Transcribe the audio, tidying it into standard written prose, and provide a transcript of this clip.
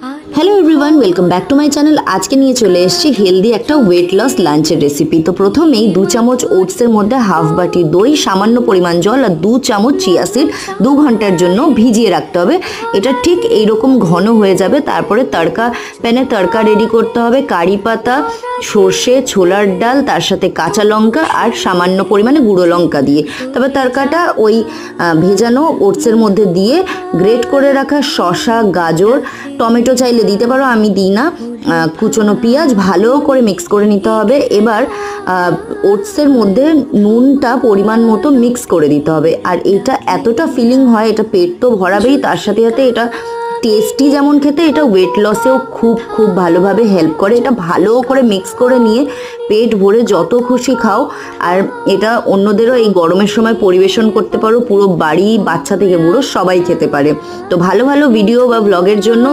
Hello everyone welcome back to my channel. आज के निये चले एसेछि हेल्दी एक वेट लस लांचेर रेसिपि। तो प्रथमेई 2 चामच ओट्सের মধ্যে हाफ बाटी दई, सामान्य परिमाण जल और 2 चामच चिया सीड 2 घंटार जन्य भिजिए राखते होबे। এটা ঠিক এই রকম ঘন হয়ে যাবে। তারপরে তড়কা প্যানে তড়কা রেডি করতে হবে। কারি পাতা, সরষে, ছোলার ডাল, তার সাথে কাঁচা লঙ্কা আর সামান্য পরিমাণে গুঁড়ো লঙ্কা দিয়ে তবে তড়কাটা ওই ভেজানো ওটসের মধ্যে দিয়ে গ্রেট করে রাখা শসা, গাজর, টমেটো চাইলে দিতে পারো, আমি দিই না, কুচনো পেঁয়াজ ভালো করে মিক্স করে নিতে হবে। এবার ওটসের মধ্যে নুনটা পরিমাণ মতো মিক্স করে দিতে হবে। আর এটা এতটা ফিলিং হয়, এটা পেট তো ভরাবেই, তার সাথে সাথে এটা টেস্টি যেমন খেতে, এটা ওয়েট লসেও খুব খুব ভালোভাবে হেল্প করে। এটা ভালো করে মিক্স করে নিয়ে পেট ভরে যত খুশি খাও। আর এটা অন্যদেরও এই গরমের সময় পরিবেশন করতে পারো, পুরো বাড়ি বাচ্চা থেকে বুড়ো সবাই খেতে পারে। তো ভালো ভালো ভিডিও বা ব্লগের জন্য